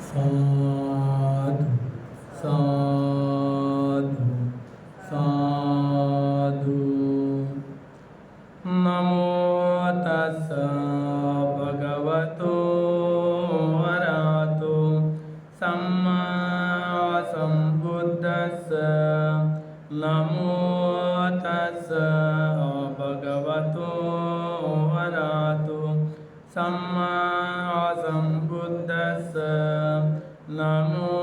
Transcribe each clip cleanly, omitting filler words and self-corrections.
साधु साधु साधु। नमो तस्स भगवतो अरहतो सम्मा संबुद्धस्स। नमो तस्स भगवतो अरहतो सम्मा संबुद्धस्स। नमो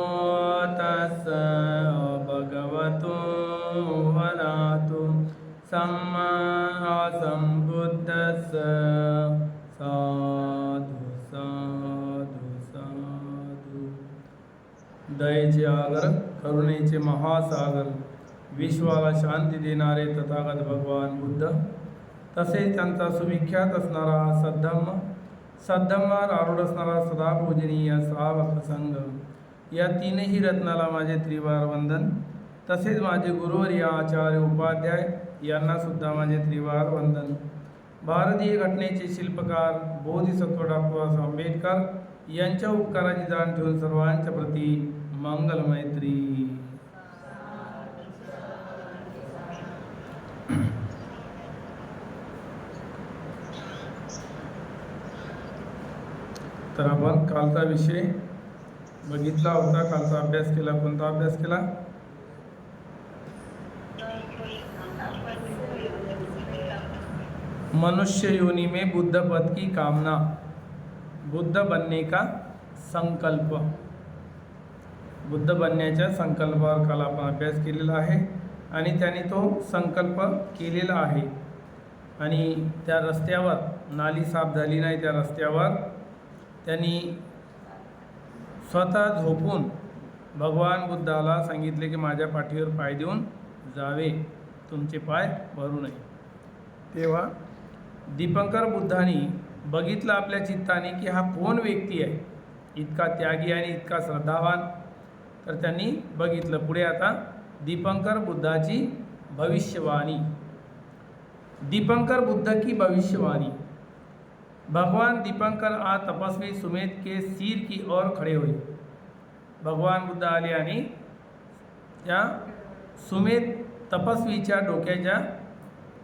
तस्स भगवतो अरहतो सम्मा संबुद्धस्स। साधु साधु साधु। दयेचे आगर, करुणेचे महासागर, विश्वाला शांती देणारे तथागत भगवान बुद्ध, तसेच त्यांचा सुविख्यात असणारा सद्धम्म, सद्धम्मावर आरूढ असणारा सदा पूजनीय श्रावक संघ, या तीनही रत्नाला माझे त्रिवार वंदन। तसेच माझे गुरुवर्य आचार्य उपाध्याय यांना सुद्धा माझे त्रिवार वंदन। भारतीय घटनेचे शिल्पकार बोधिसत्व डॉ. आंबेडकर यांच्या उपकाराची जाण ठेवून सर्वांच्या प्रती मंगल मैत्री। तर आपण कालचा विषय बघितला होता, कालचा अभ्यास केला। कोणता अभ्यास केला? मनुष्य योनि में बुद्ध पद की कामना, बुद्ध बनने का संकल्प। बुद्ध बनण्याच्या संकल्पावर काल आपण अभ्यास केलेला आहे आणि त्याने तो संकल्प केलेला आहे। आणि त्या रस्त्यावर नाली साफ झाली नाही, त्या रस्त्यावर त्यांनी स्वतः झोपून भगवान बुद्धाला सांगितले की माझ्या पाठीवर पाय देऊन जावे, तुमचे पाय भरू नये। तेव्हा दीपंकर बुद्धांनी बघितलं आपल्या चित्ताने की हा कोण व्यक्ती आहे, इतका त्यागी आणि इतका श्रद्धावान। तर त्यांनी बघितलं। पुढे आता दीपंकर बुद्धाची भविष्यवाणी। दीपंकर बुद्ध की भविष्यवाणी। भगवान दीपंकर आज तपस्वी सुमेध के सिर की ओर खड़े हुए। भगवान बुद्ध आले आणि त्या सुमेध तपस्वीच्या डोक्याच्या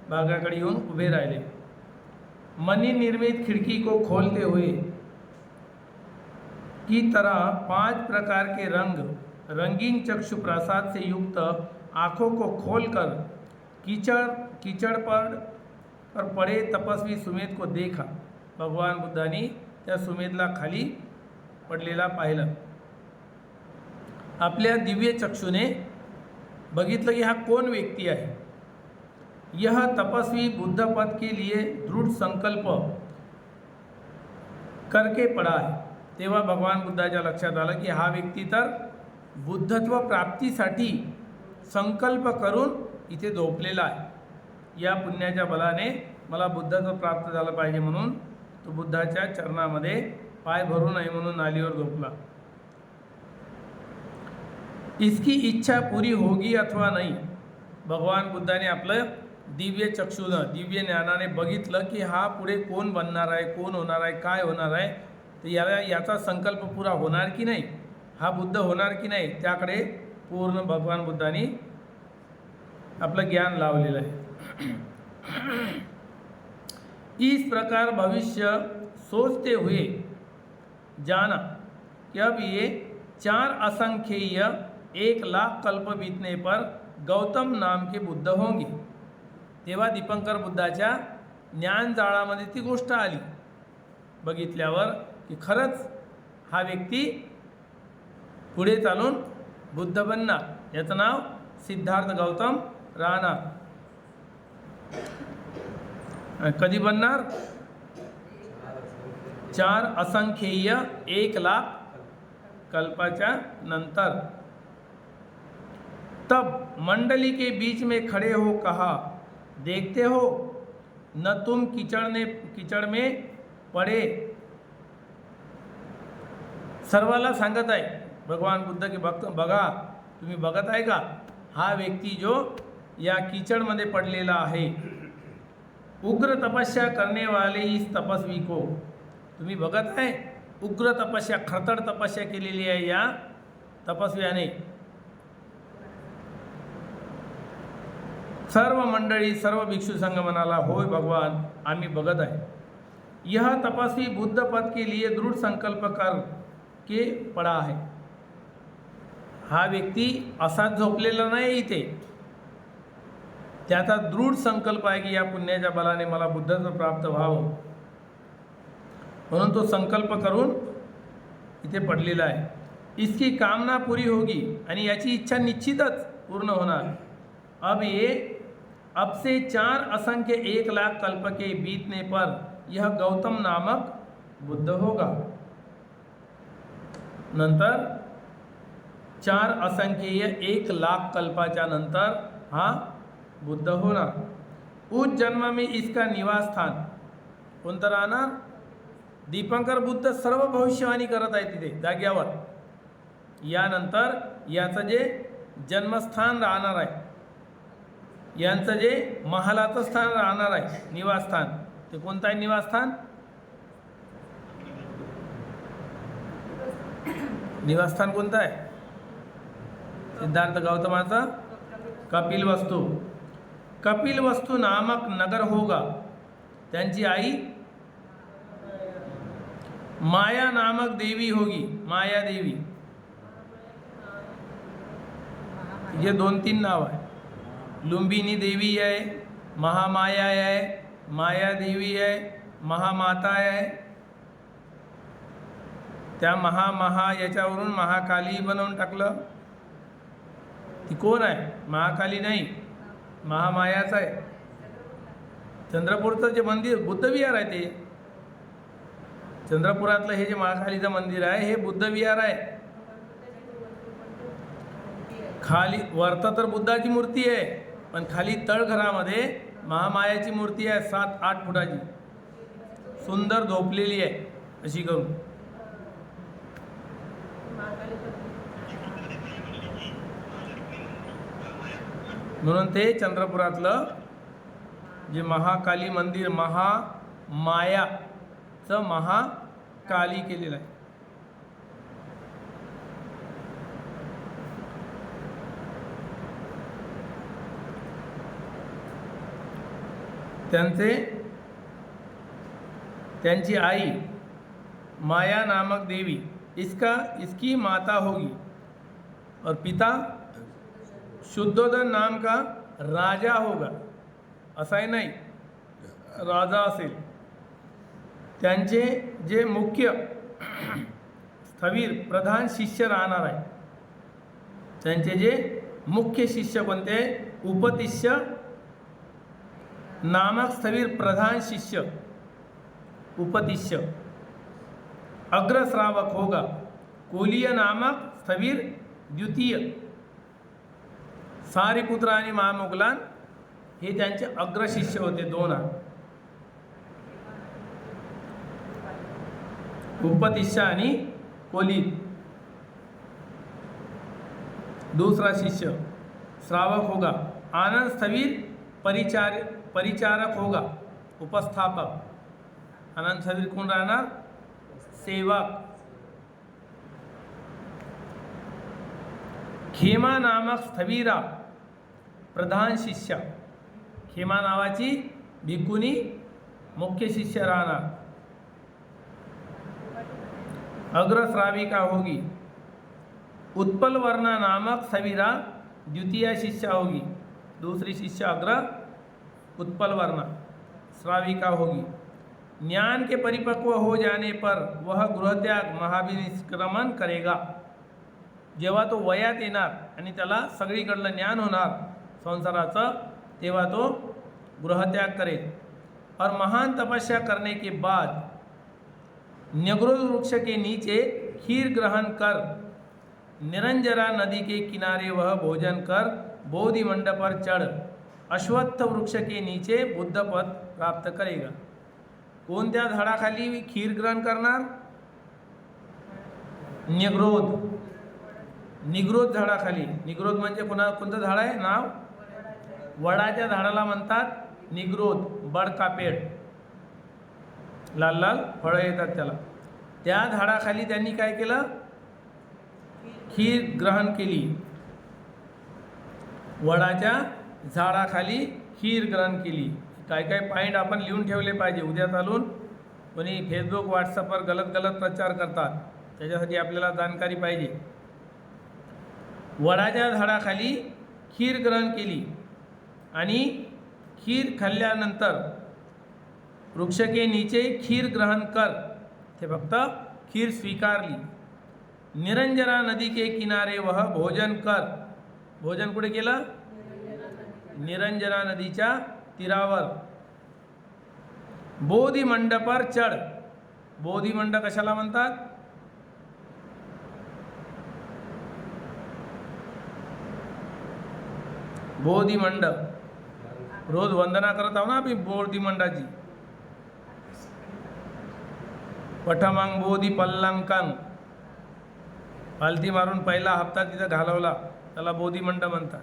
भागाकडे येऊन उभे राहिले। मनी निर्मित खिड़की को खोलते हुए की तरह 5 प्रकार के रंगीन चक्षु प्रसाद से युक्त आँखों को खोलकर कीचड़ पर पड़े तपस्वी सुमेध को देखा। भगवान बुद्धांनी त्या सुमेधला खाली पडलेला पाहिलं। आपल्या दिव्य चक्षुने बघितलं की हा कोण व्यक्ती आहे। यह तपस्वी बुद्ध पद के लिए दृढ़ संकल्प करके पड़ा है। तेव्हा भगवान बुद्धाच्या लक्षात आलं की हा व्यक्ती तर बुद्धत्व प्राप्तीसाठी संकल्प करून इथे झोपलेला आहे। या पुण्याच्या बलाने मला बुद्धत्व प्राप्त झालं पाहिजे म्हणून तो बुद्धाच्या चरणामध्ये पाय भरू नये म्हणून नालीवर झोपला। इसकी इच्छा पूरी होगी अथवा नाही। भगवान बुद्धाने आपलं दिव्य चक्षुनं, दिव्य ज्ञानाने बघितलं की हा पुढे कोण बनणार आहे, कोण होणार आहे, काय होणार आहे। तर याचा संकल्प पुरा होणार की नाही, हा बुद्ध होणार की नाही, त्याकडे पूर्ण भगवान बुद्धांनी आपलं ज्ञान लावलेलं आहे। इस प्रकार भविष्य सोचते हुए जाना कि अब ये 4 असंख्येय 1,00,000 कल्प बीतने पर गौतम नाम के बुद्ध होंगे। तेव्हा दीपंकर बुद्धाच्या ज्ञानजाळामध्ये ती गोष्ट आली। बघितल्यावर की खरंच हा व्यक्ती पुढे चालून बुद्ध बनणार, याचं नाव सिद्धार्थ गौतम राहणार। कधी बनणार? 4 असंख्येय 1,00,000 कल्पाच्या नंतर। तब मंडली के बीच में खड़े हो कहा, देखते हो न तुम कीचड़ में पड़े। सर्वाला सांगत आहे भगवान बुद्ध की बघा, तुम्ही बघत आहे का, हा व्यक्ती जो या कीचड़मध्ये पडलेला आहे। उग्र तपस्या करने वाले इस तपस्वी को तुम्ही बघत आहे, उग्र तपस्या, खडतर तपस्या केलेली आहे या तपस्व्याने. सर्व मंडळी, सर्व भिक्षू संघ म्हणाला, होय भगवान, आम्ही बघत आहे. यह तपस्वी बुद्ध पद के लिए दृढ़ संकल्प कर के पड़ा है. हा व्यक्ती असाच झोपलेला नाही इथे, त्याचा दृढ संकल्प आहे की या पुण्याच्या बलाने मला बुद्धत्व प्राप्त व्हावं, म्हणून तो संकल्प करून इथे पडलेला आहे. इसकी कामना पूरी होगी, आणि याची इच्छा निश्चितच पूर्ण होणार. अब से 4 असंख्य 1 लाख कल्प के बीतने पर यह गौतम नामक बुद्ध होगा. नंतर 4 असंख्य 1 लाख कल्पाच्या नंतर हा बुद्ध होणार. उस जन्म में इसका निवास स्थान कोणतं राहणार? दीपंकर बुद्ध सर्व भविष्यवाणी करत आहे तिथे जाग्यावर. यानंतर याचं जे जन्मस्थान राहणार आहे, यांचं जे महालाचं स्थान राहणार आहे, निवासस्थान, ते कोणतं आहे निवासस्थान? निवासस्थान कोणतं आहे? सिद्धार्थ गौतमाचं कपिलवस्तू. कपिलवस्तू नामक नगर होगा. त्यांची आई माया नामक देवी होगी. माया देवी, ये 2-3 नाव आहे. लुंबिनी देवी आहे, महामाया आहे, माया देवी आहे, महामाता आहे. त्या महा याच्यावरून महाकाली बनवून टाकलं. ती कोण आहे? महाकाली नाही, महामायाच आहे. चंद्रपूरचं जे मंदिर बुद्धविहार आहे, ते चंद्रपुरातलं हे जे महाकालीचं मंदिर आहे, हे बुद्धविहार आहे. खाली वरत तर बुद्धाची मूर्ती आहे, पण खाली तळघरामध्ये महामायाची मूर्ती आहे 7-8 फुटाची, सुंदर झोपलेली आहे अशी करून. म्हणून ते चंद्रपुरातलं जे महाकाली मंदिर, महामायाचं महाकाली केलेलं आहे. त्यांची आई माया नामक देवी इसकी माता होगी, और पिता शुद्धोधन नाम का राजा होगा. असाही नाही, राजा असेल. त्यांचे जे मुख्य स्थविर प्रधान शिष्य राहणार आहे, त्यांचे जे मुख्य शिष्य कोणते? उपतिष्य नामक स्थविर प्रधान शिष्य, उपतिष्य. अग्रश्रावक होगा. कोलीय नामक स्थविर द्वितीय. सारिपुत्र आणि महामुगलान हे त्यांचे अग्रशिष्य होते, 2. उपतिष्य आणि कोली. दूसरा शिष्य श्रावक होगा. आनंद स्थविर परिचारक होगा, उपस्थापक. आनंद स्थविर कोण राहणार? सेवक. खेमा नामक स्थविरा प्रधान शिष्य. खेमा नावाची भिक्खुनी मुख्य शिष्य राहणार. अग्रश्राविका होगी. उत्पल वर्णा नामक स्थविरा द्वितीय शिष्य होगी. दूसरी शिष्य अग्र उत्पल वर्णा श्राविका होगी. ज्ञान के परिपक्व हो जाने पर वह गृहत्याग महाभिनिष्क्रमण करेगा. जेव्हा तो वयात येणार आणि त्याला सगळीकडलं ज्ञान होणार संसाराचं, तेव्हा तो गृहत्याग करेल. और महान तपस्या करने के बाद न्यग्रोध वृक्ष के नीचे खीर ग्रहण कर निरंजरा नदी के किनारे वह भोजन कर बोधि मंडप पर चढ़ अश्वत्थ वृक्ष के नीचे बुद्ध पद प्राप्त करेगा. कोणत्या झाडाखाली खीर ग्रहण करणार? निग्रोध झाडाखाली. निग्रोध म्हणजे कोणतं झाड आहे? नाव वडाच्या झाडाला म्हणतात निग्रोध. बड का पेड़, लाल लाल फळं येतात त्याला. त्या झाडाखाली त्यांनी काय केलं? खीर ग्रहण केली. वडाच्या झाडाखाली खीर ग्रहण केली. काय काय पॉईंट आपण लिहून ठेवले पाहिजे. उद्या चालून कोणी फेसबुक व्हॉट्सअपवर गलत प्रचार करतात, त्याच्यासाठी आपल्याला जाणकारी पाहिजे. वडाच्या झाडाखाली खीर ग्रहण केली आणि खीर खाल्ल्यानंतर वृक्ष के नीचे खीर ग्रहण कर, ते फक्त खीर स्वीकारली. निरंजना नदी के किनारे वह भोजन कर. भोजन कुठे केलं? निरंजना नदीच्या तीरावर. बोधी मंडपावर चढ. बोधी मंड कशाला म्हणतात? बोधी मंड रोज वंदना करत आहो ना आम्ही बोधी मंडाची. पठमांग बोधी पल्लांकांग, पालथी मारून पहिला हप्ता तिथं घालवला, त्याला बोधी मंड म्हणतात.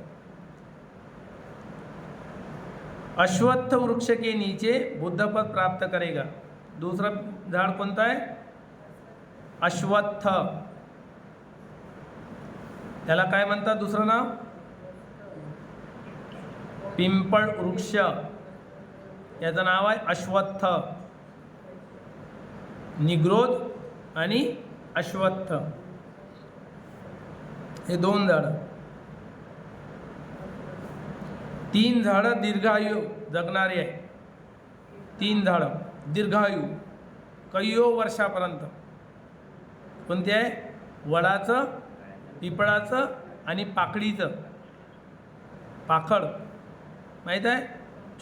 अश्वत्थ वृक्ष के नीचे बुद्धपद प्राप्त करेगा. दूसरा झाड कोणतं आहे? अश्वत्थ. त्याला काय म्हणतात दुसरं नाव? पिंपळ वृक्ष. याचं नाव आहे अश्वत्थ. निग्रोध आणि अश्वत्थ हे दोन झाडं. 3 झाडं दीर्घायू जगणारे आहे. 3 झाडं दीर्घायू कैयो वर्षापर्यंत. कोणते आहे? वडाचं, पिपळाचं आणि पाकडीचं. पाखड माहीत आहे?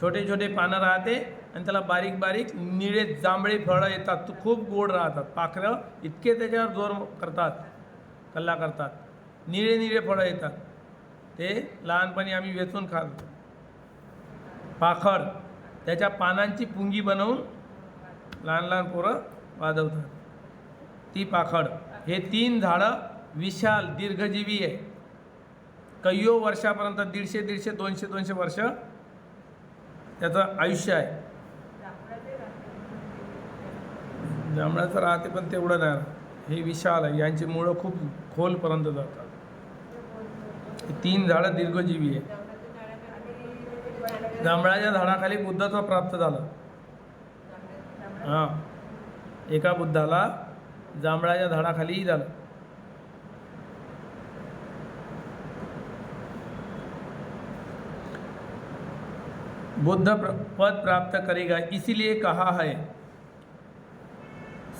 छोटे छोटे पानं राहते आणि त्याला बारीक बारीक निळे जांभळे फळं येतात, खूप गोड राहतात. पाखरं इतके त्याच्यावर जोर करतात, कल्ला करतात, निळे निळे फळं येतात. ते लहानपणी आम्ही वेचून खातो. पाखड त्याच्या पानांची पुंगी बनवून लहान लहान पोरं वाजवतात, ती पाखड. हे 3 झाडं विशाल दीर्घजीवी आहे. कैयो वर्षापर्यंत 150, 200 वर्ष त्याचं आयुष्य आहे. जांभळाचं राहते पण तेवढं नाही. हे विशाल आहे, यांची मुळं खूप खोलपर्यंत जातात. 3 झाडं दीर्घजीवी आहे. जांभळाच्या झाडाखाली बुद्धत्व प्राप्त झालं. हां, एका बुद्धाला जांभळाच्या झाडाखालीही झालं. बुद्ध पद प्राप्त करेगा, इसीलिए कहा है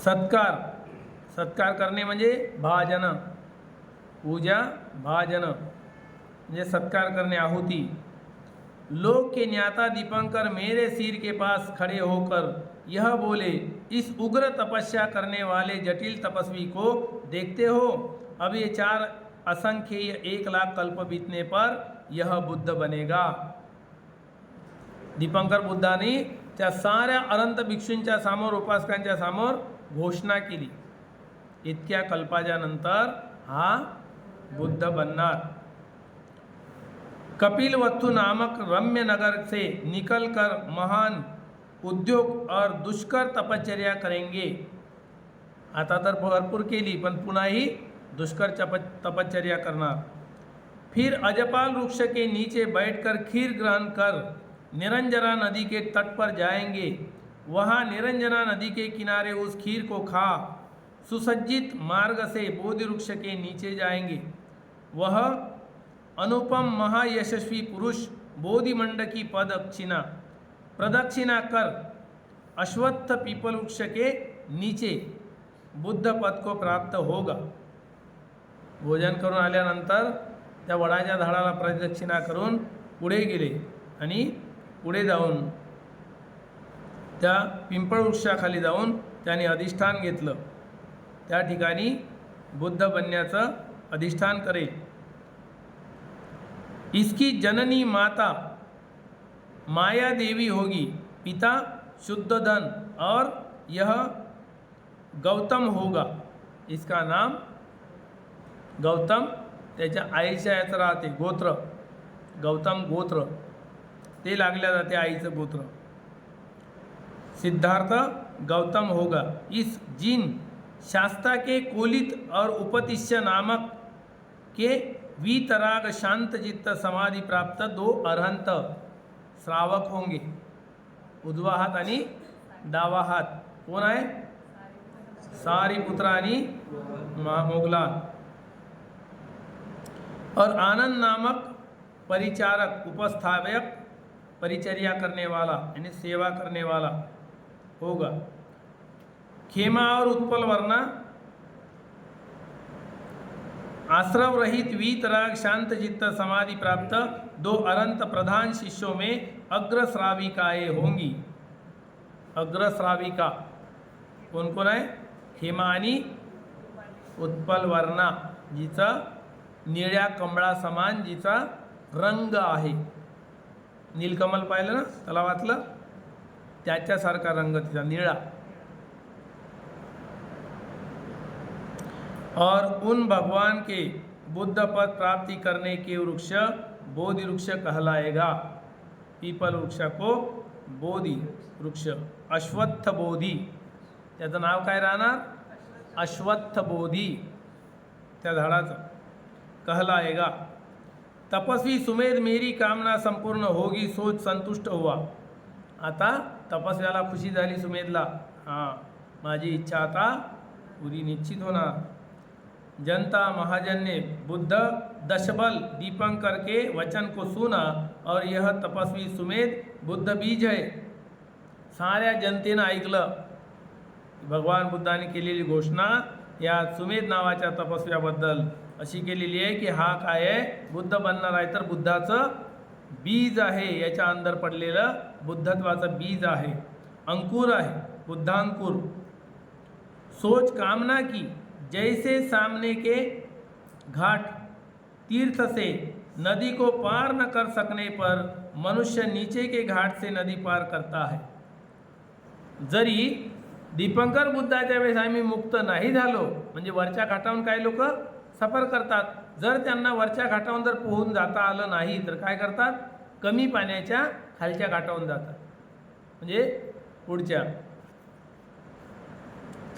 सत्कार. सत्कार करणे म्हणजे भाजन, पूजा भाजन म्हणजे सत्कार करणे, आहुति. लोक के न्याता दीपंकर मेरे सिर के पास खड़े होकर यह बोले, इस उग्र तपस्या करने वाले जटिल तपस्वी को देखते हो? अब ये 4 असंख्य 1 लाख कल्प बीतने पर यह बुद्ध बनेगा. दीपंकर बुद्धांनी त्या साऱ्या अनंत भिक्षूंच्या समोर, उपासकांच्या समोर घोषणा केली, इतक्या कल्पाच्या नंतर हा बुद्ध बनणार. कपिलवस्तु नामक रम्य नगर से निकलकर महान उद्योग और दुष्कर तपश्चर्या करेंगे. आता तर भरपूर केली पण पुन्हाही दुष्कर तपश्चर्या करणार. फिर अजपाल वृक्ष के नीचे बैठकर खीर ग्रहण कर निरंजना नदी के तट पर जाएंगे. वहाँ निरंजना नदी के किनारे उस खीर को खा सुसज्जित मार्ग से बोधि वृक्ष के नीचे जाएंगे. वह अनुपम महायशस्वी पुरुष बोधि मंड की प्रदक्षिणा कर अश्वत्थ पीपल वृक्ष के नीचे बुद्ध पद को प्राप्त होगा. भोजन करून आल्यानंतर त्या वडाच्या झाडाला प्रदक्षिणा करून पुढे गेले आणि पुढे जाऊन त्या पिंपळ वृक्षाखाली जाऊन त्याने अधिष्ठान घेतलं. त्या ठिकाणी बुद्ध बनण्याचं अधिष्ठान करेल. इसकी जननी माता माया देवी होगी, पिता शुद्ध धन और यह गौतम होगा. इसका नाम गौतम, त्याच्या आईच्या याचं राहते गोत्र, गौतम गोत्र, ते लागल्या जाते आईचं गोत्र. सिद्धार्थ गौतम होगा. इस जिन शास्ता के कोलित और उपतिष्य नामक के वीतराग शांत चित्त समाधि प्राप्त 2 अरहंत श्रावक होंगे। उजवा हात आणि डावा हात कोण आहे? सारीपुत्र आणि मोगलान। और आनंद नामक परिचारक उपस्थापक परिचर्या करने वाला यानी सेवा करने वाला होगा। खेमा और उत्पल वर्णा आश्रव रहित वीतराग शांत चित्त समाधि प्राप्त 2 अरंत प्रधान शिष्यों में अग्रश्राविकाएं होंगी। अग्रश्राविका कोण कोण आहे? खेमा आणि उत्पल वर्णा, जिचा निळ्या कमळा समान जिचा रंग आहे। नीलकमल पाहिलं ना तलावातलं, त्याच्यासारखा रंग तिचा निळा। और उन भगवान के बुद्ध पद प्राप्ति करने के वृक्ष बोधि वृक्ष कहलाएगा। पीपल वृक्ष को बोधि वृक्ष, अश्वत्थ बोधी त्याचं नाव काय राहणार? अश्वत्थ बोधी त्या झाडाचं कहलाएगा। तपस्वी सुमेध मेरी कामना संपूर्ण होगी सोच संतुष्ट हुआ। आता तपस्याला खुशी झाली सुमेधला, हां माझी इच्छा आता पूरी निश्चित होणार। जनता महाजन ने बुद्ध दशबल दीपंकर के वचन को सुना और यह तपस्वी सुमेध बुद्ध बीज है। साऱ्या जनतेनं ऐकलं भगवान बुद्धाने केलेली घोषणा या सुमेध नावाच्या तपस्व्याबद्दल अशी केलेली आहे की हा काय आहे? बुद्ध बनणार आहे, तर बुद्धाचं बीज आहे, याच्या अंदर पडलेलं बुद्धत्वाचं बीज आहे, अंकुर आहे, बुद्धांकुर। सोच कामना की जैसे सामने के घाट तीर्थ से नदी को पार न कर सकने पर मनुष्य नीचे के घाट से नदी पार करता है। जरी दीपंकर बुद्धाच्या वेळेस आम्ही मुक्त नाही झालो, म्हणजे वरच्या घाटावरून काही लोक सफर करतात, जर त्यांना वरच्या घाटावरून जर पोहून जाता आलं नाही तर काय करतात? कमी पाण्याच्या खालच्या घाटावरून जातात, म्हणजे पुढच्या।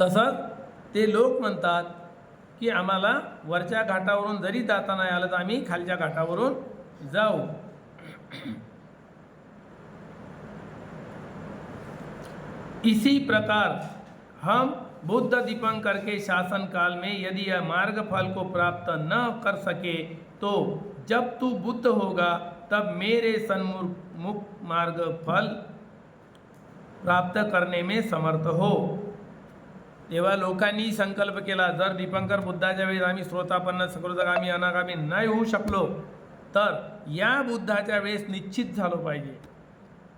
तसंच ते लोक म्हणतात की आम्हाला वरच्या घाटावरून जरी जाता नाही आलं तर आम्ही खालच्या घाटावरून जाऊ। इसी प्रकार हम बुद्ध दीपंकर के शासन काल में यदि यह मार्ग फल को प्राप्त न कर सके तो जब तू बुद्ध होगा तब मेरे सन्मुख मार्ग फल प्राप्त करने में समर्थ हो। तेव्हा लोकांनी संकल्प केला, जर दीपंकर बुद्धाच्या वेळेस आम्ही श्रोतापन्न सकृतगामी अनागामी नाही होऊ शकलो तर या बुद्धाच्या वेळेस निश्चित झालो पाहिजे।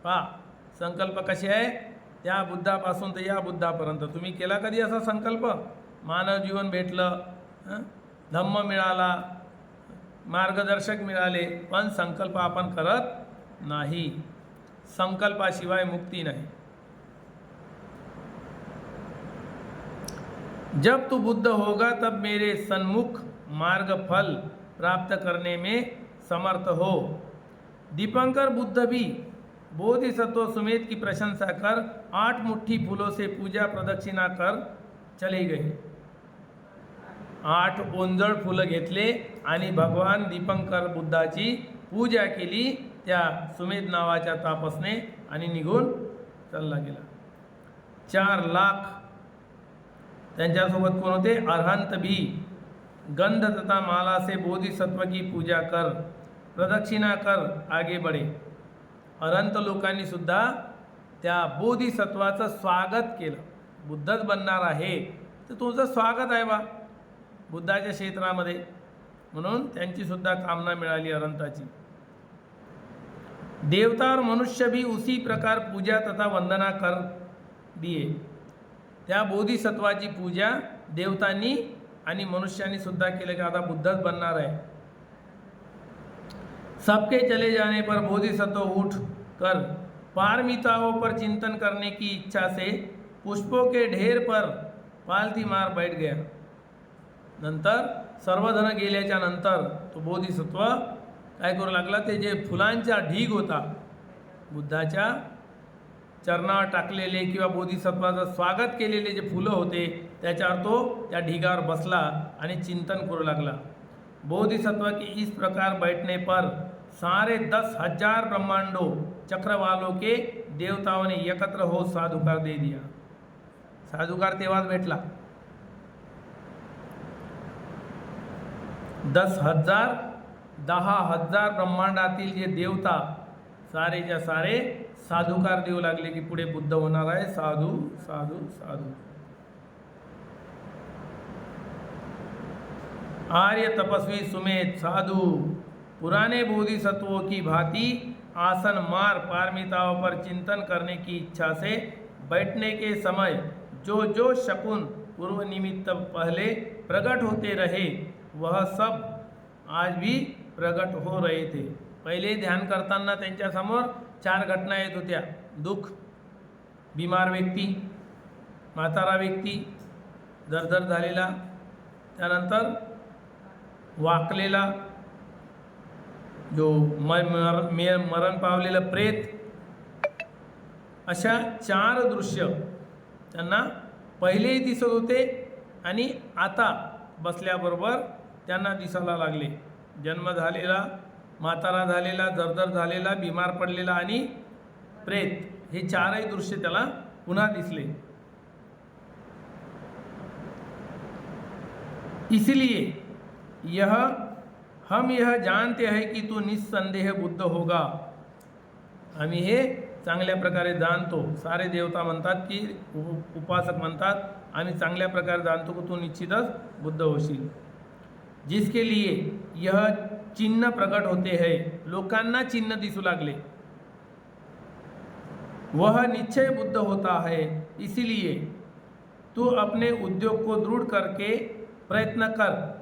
पहा संकल्प कसे आहे, त्या बुद्धापासून तर या बुद्धापर्यंत तुम्ही केला कधी असा संकल्प? मानव जीवन भेटलं, धम्म मिळाला, मार्गदर्शक मिळाले, पण संकल्प आपण करत नाही। संकल्पाशिवाय मुक्ती नाही। जब तू बुद्ध होगा तब मेरे सन्मुख मार्ग फल प्राप्त करने में समर्थ हो। दीपंकर बुद्ध भी बोधिसत्व सुमेध की प्रशंसा कर 8 मुट्ठी फूलों से पूजा प्रदक्षिणा कर चले गए। 8 ओंजळ फुलं घेतले आणि भगवान दीपंकर बुद्धाची पूजा केली त्या सुमेध नावाच्या तापसने आणि निघून चालला गेला। 4 लाख त्यांच्यासोबत कोण होते? अरहंत भी गंध तथा माला से बोधिसत्व की पूजा कर प्रदक्षिणा कर आगे बढ़े। अरहंत लोकांनी सुद्धा त्या बोधिसत्वाचं स्वागत केलं। बुद्धच बनणार आहे तर तुझं स्वागत आहे बा बुद्धाच्या क्षेत्रामध्ये, म्हणून त्यांची सुद्धा कामना मिळाली अरहंताची। देवता और मनुष्य भी उसी प्रकार पूजा तथा वंदना कर दिए। त्या बोधिसत्वाची पूजा देवतांनी आणि मनुष्यांनी सुद्धा केलं की आता बुद्धच बनणार आहे। सबके चले जाने पर बोधिसत्व उठ कर पारमिताओं पर चिंतन करने की इच्छा से पुष्पों के ढेर पर पालथी मार बैठ गया। नंतर सर्वजण गेल्याच्या नंतर तो बोधिसत्व काय करू लागला? ते जे फुलांचा ढीग होता, बुद्धाच्या चरणावर टाकलेले किंवा बोधिसत्वाचं स्वागत केलेले जे फुलं होते त्याच्यावर तो त्या ढिगावर बसला आणि चिंतन करू लागला। बोधिसत्व के इस प्रकार बैठने पर सारे 10,000 ब्रह्मांडों चक्रवालों के देवताओं ने एकत्र हो साधुकार दे दिया। साधुकार तेव्हाच भेटला। 10,000 ब्रह्मांडातील जे देवता सारेच्या सारे साधुकार देऊ लागले की पुढे बुद्ध होणार आहे, साधू साधू साधू। आर्य तपस्वी सुमेध साधु पुराने बोधिसत्वों की भांति आसन मार पारमिताओं पर चिंतन करने की इच्छा से बैठने के समय जो जो शकुन पूर्व निमित्त पहले प्रकट होते रहे वह सब आज भी प्रकट हो रहे थे। पहिले ध्यान करताना त्यांच्या समोर 4 घटना येत होत्या। दुःख, बीमार व्यक्ती, म्हातारा व्यक्ती, दरदर झालेला, त्यानंतर वाकलेला, जो मरण पावलेलं प्रेत, अशा 4 दृश्य त्यांना पहिलेही दिसत होते आणि आता बसल्याबरोबर त्यांना दिसायला लागले। जन्म झालेला, म्हातारा झालेला, दरदर झालेला, बिमार पडलेला आणि प्रेत, हे 4ही दृश्य त्याला पुन्हा दिसले। इसलिए हम यह जानते हैं कि तू निस्संदेह बुद्ध होगा। आम्ही हे चांगल्या प्रकारे जाणतो। सारे देवता म्हणतात की उपासक म्हणतात आम्ही चांगल्या प्रकारे जाणतो की तू निश्चितच बुद्ध होशील। जिसके लिए यह चिन्ह प्रकट होते हैं, लोकांना चिन्ह दिसू लागले, वह निश्चय बुद्ध होता है। इसीलिए तू अपने उद्योग को दृढ़ करके प्रयत्न कर।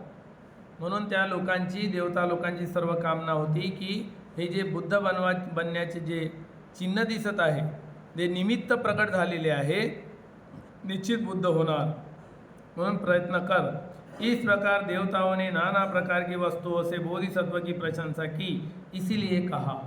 म्हणून त्या लोकांची, देवता लोकांची सर्व कामना होती की हे जे बुद्ध बनण्याचे जे चिन्ह दिसत आहे, जे निमित्त प्रकट झालेले आहे, निश्चित बुद्ध होणार, म्हणून प्रयत्न कर। इस प्रकार देवताओं ने नाना प्रकार की वस्तुओं से बोधिसत्व की प्रशंसा की। इसीलिए कहा,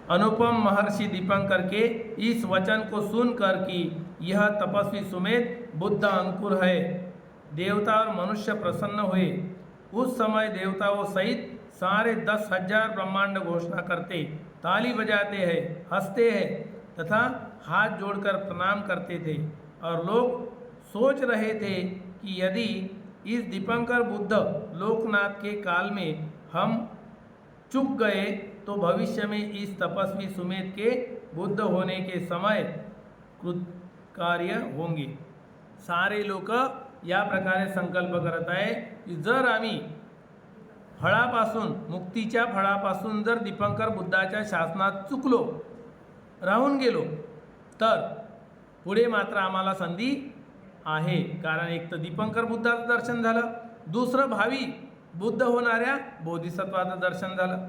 अनुपम महर्षि दीपंकर के इस वचन को सुनकर कि यह तपस्वी सुमेध बुद्ध अंकुर है, देवता और मनुष्य प्रसन्न हुए। उस समय देवताओं सहित सारे 10,000 ब्रह्मांड घोषणा करते, ताली बजाते हैं, हंसते हैं तथा हाथ जोड़कर प्रणाम करते थे। और लोग सोच रहे थे कि यदि इस दीपंकर बुद्ध लोकनाथ के काल में हम चूक गए तो भविष्य में इस तपस्वी सुमेध के बुद्ध होने के समय कृतकार्य होंगे। सारे लोक या प्रकारे संकल्प करत आहे की जर आम्ही फळापासून, मुक्तीच्या फळापासून जर दीपंकर बुद्धाच्या शासनात चुकलो, राहून गेलो, तर पुढे मात्र आम्हाला संधी आहे। कारण एक तर दीपंकर बुद्धाचं दर्शन झालं, दुसरं भावी बुद्ध होणाऱ्या बोधिसत्वाचं दर्शन झालं।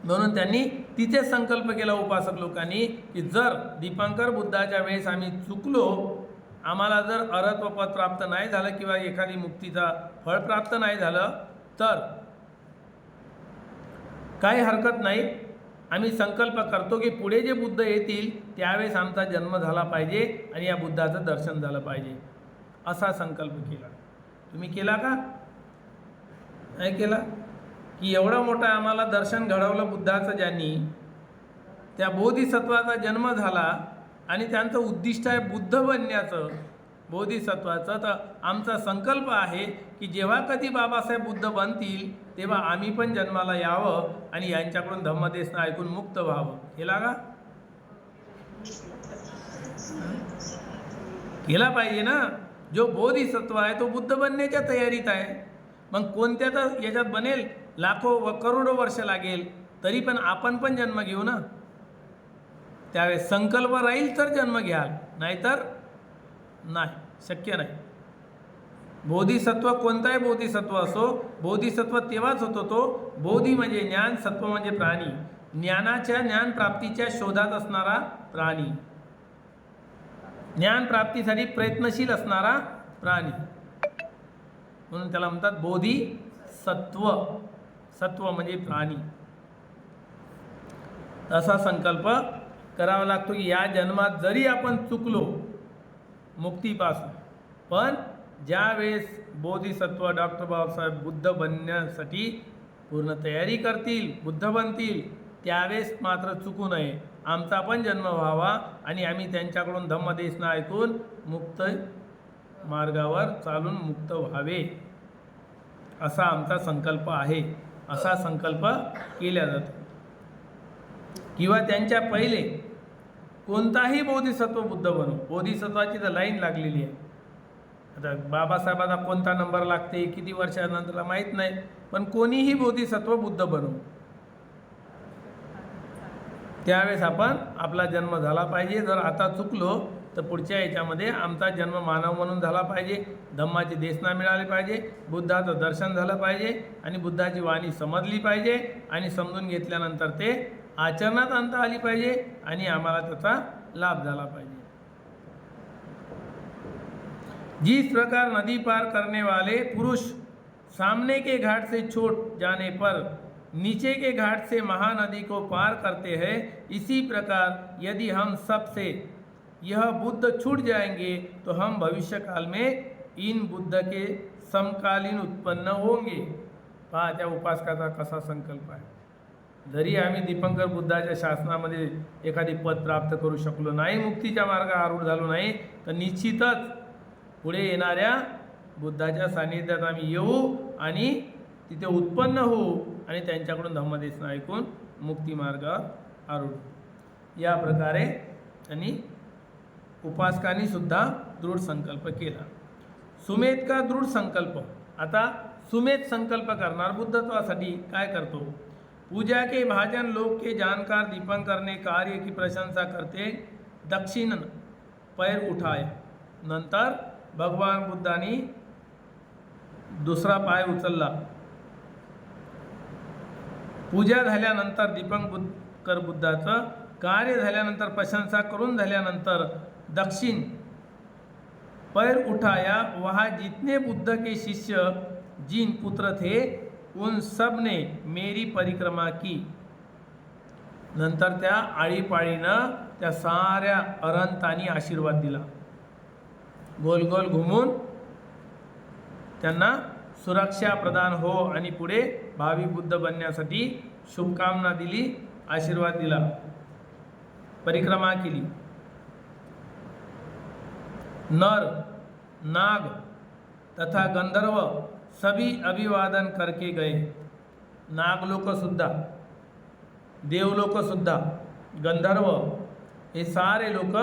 म्हणून त्यांनी तिथे संकल्प केला उपासक लोकांनी की जर दीपंकर बुद्धाच्या वेळेस आम्ही चुकलो, आम्हाला जर अरहत्व पद प्राप्त नाही झालं किंवा एखादी मुक्तीचा फळ प्राप्त नाही झालं, तर काही हरकत नाही, आम्ही संकल्प करतो की पुढे जे बुद्ध येतील त्यावेळेस आमचा जन्म झाला पाहिजे आणि या बुद्धाचं दर्शन झालं पाहिजे, असा संकल्प केला। तुम्ही केला का? नाही केला? की एवढा मोठा आम्हाला दर्शन घडवलं बुद्धाचं, ज्यांनी त्या बोधिसत्वाचा जन्म झाला आणि त्यांचं उद्दिष्ट आहे बुद्ध बनण्याचं, बोधिसत्वाचं, तर आमचा संकल्प आहे की जेव्हा कधी बाबासाहेब बुद्ध बनतील तेव्हा आम्ही पण जन्माला यावं आणि यांच्याकडून धम्मदेशन ऐकून मुक्त व्हावं। केला का? केला पाहिजे ना। जो बोधिसत्व आहे तो बुद्ध बनण्याच्या तयारीत आहे, मग कोणत्या तर याच्यात बनेल, लाखो व करोडो वर्ष लागेल, तरी पण आपण पण जन्म घेऊ ना। त्यावेळेस संकल्प राहील तर जन्म घ्याल, नाहीतर नाही, शक्य नाही। बोधिसत्व कोणताही बोधिसत्व असो, बोधिसत्व तेव्हाच होतो तो, बोधी म्हणजे ज्ञान, सत्व म्हणजे प्राणी, ज्ञानाच्या, ज्ञान प्राप्तीच्या शोधात असणारा प्राणी, ज्ञान प्राप्तीसाठी प्रयत्नशील असणारा प्राणी, म्हणून त्याला म्हणतात बोधिसत्व। सत्व म्हणजे प्राणी। असा संकल्प करावा लागतो की या जन्मात जरी आपण चुकलो मुक्तीपासून. पण ज्यावेळेस बोधिसत्व डॉक्टर बाबासाहेब बुद्ध बनण्यासाठी पूर्ण तयारी करतील, बुद्ध बनतील, त्यावेळेस मात्र चुकू नये. आमचा पण जन्म व्हावा आणि आम्ही त्यांच्याकडून धम्मदेशना ऐकून मुक्त मार्गावर चालून मुक्त व्हावे, असा आमचा संकल्प आहे. असा संकल्प केला जातो. किंवा त्यांच्या पहिले कोणताही बोधिसत्व बुद्ध बनो. बोधिसत्वाची तर लाईन लागलेली आहे. आता बाबासाहेबांना कोणता नंबर लागते, किती वर्षानंतरला माहीत नाही, पण कोणीही बोधिसत्व बुद्ध बनो. त्यावेळेस आपण आपला जन्म झाला पाहिजे. जर आता चुकलो तर पुढच्या याच्यामध्ये आमचा जन्म मानव म्हणून झाला पाहिजे, धम्माची देशना मिळाली पाहिजे, बुद्धाचं दर्शन झालं पाहिजे आणि बुद्धाची वाणी समजली पाहिजे आणि समजून घेतल्यानंतर ते आचरणात आणता आली पाहिजे आणि आम्हाला त्याचा लाभ झाला पाहिजे. जिस प्रकार नदी पार करने वाले पुरुष सामने के घाट से छूट जाने पर नीचे के घाट से महानदी को पार करते हैं, इसी प्रकार यदि हम सब से यह बुद्ध छूट जाएंगे तो हम भविष्य काल में इन बुद्ध के समकालीन उत्पन्न होंगे. पहा त्या उपासकाचा कसा संकल्प आहे. जरी आम्ही दीपंकर बुद्धाच्या शासनामध्ये एखादी पद प्राप्त करू शकलो नाही, मुक्तीच्या मार्गावर आरूढ झालो नाही, तर निश्चितच पुढे येणाऱ्या बुद्धाच्या सानिध्यात आम्ही येऊ आणि तिथे उत्पन्न होऊ आणि त्यांच्याकडून धम्मदेशना ऐकून मुक्ती मार्गावर आरूढ. या प्रकारे त्यांनी उपासकांनी सुद्धा दृढ संकल्प केला. सुमेध का दृढ संकल्प. आता सुमेध संकल्प करणार बुद्धत्वासाठी काय करतो. पूजा के भाजन लोक के जानकार दीपंकर ने कार्य की प्रशंसा करते दक्षिण पैर उठाया. नंतर भगवान बुद्धांनी दुसरा पाय उचलला. पूजा झाल्यानंतर दीपंकर बुद्धाचं कार्य झाल्यानंतर प्रशंसा करून झाल्यानंतर दक्षिण पैर उठाया. वहाँ जितने बुद्ध के शिष्य जिन पुत्र थे उन सब ने मेरी परिक्रमा की. नंतर त्या आळीपाळीनं त्या साऱ्या अरहंतांनी आशीर्वाद दिला. गोल गोल घुमून त्यांना सुरक्षा प्रदान हो आणि पुढे भावी बुद्ध बनण्यासाठी शुभकामना दिली, आशीर्वाद दिला, परिक्रमा केली. नर नाग तथा गंधर्व सभी अभिवादन करके गए. नागलोक सुद्धा, देवलोक सुद्धा, गंधर्व हे सारे लोक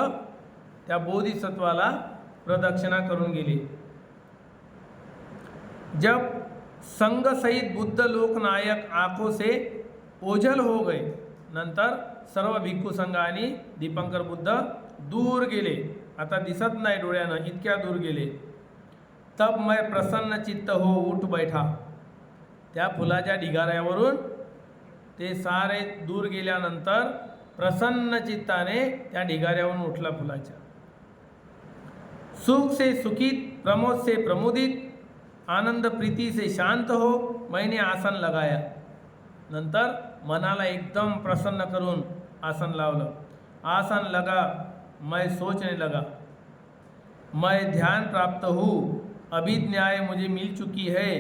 त्या बोधिसत्वाला प्रदक्षिणा करून गेले. जब संघ सहित बुद्ध लोकनायक आंखों से ओझल हो गए. नंतर सर्व भिक्खू संघाने दीपंकर बुद्ध दूर गेले. आता दिसत नाही डोळ्यानं, इतक्या दूर गेले. तब मैं प्रसन्न चित्त हो उठ बैठा. त्या फुलाच्या ढिगाऱ्यावरून ते सारे दूर गेल्यानंतर प्रसन्न चित्ताने त्या ढिगाऱ्यावरून उठला फुलाच्या. सुख से सुखित, प्रमोद से प्रमोदित, आनंद प्रीति से शांत हो मैंने आसन लगाया. नंतर मनाला एकदम प्रसन्न करून आसन लावलं. आसन लगा, मैं सोचने लगा. मैं ध्यान प्राप्त हूँ, अभिज्ञाएँ मुझे मिल चुकी है.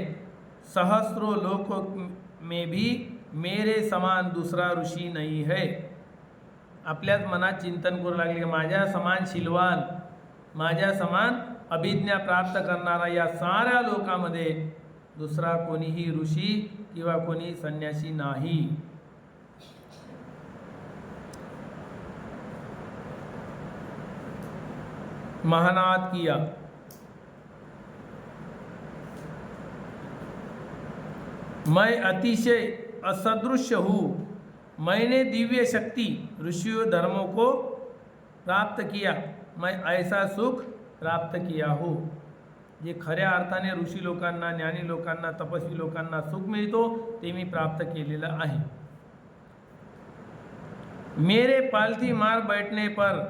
सहस्रों लोकों में भी मेरे समान दूसरा ऋषी नहीं है. आपल्याच मनात चिंतन करू लागले, माझ्या समान शीलवान, माझ्या समान अभिज्ञा प्राप्त करणारा या साऱ्या लोकांमध्ये दुसरा कोणीही ऋषी किंवा कोणी संन्यासी नाही. महानाद किया. मैं अतिशय असदृश्य हूँ. मैंने दिव्य शक्ति ऋषियों धर्मों को प्राप्त किया. मैं ऐसा सुख प्राप्त किया हूँ. जे खऱ्या अर्थाने ऋषी लोकांना, ज्ञानी लोकांना, तपस्वी लोकांना सुख मिळतो ते मी प्राप्त केलेलं आहे. मेरे पालथी मार बैठने पर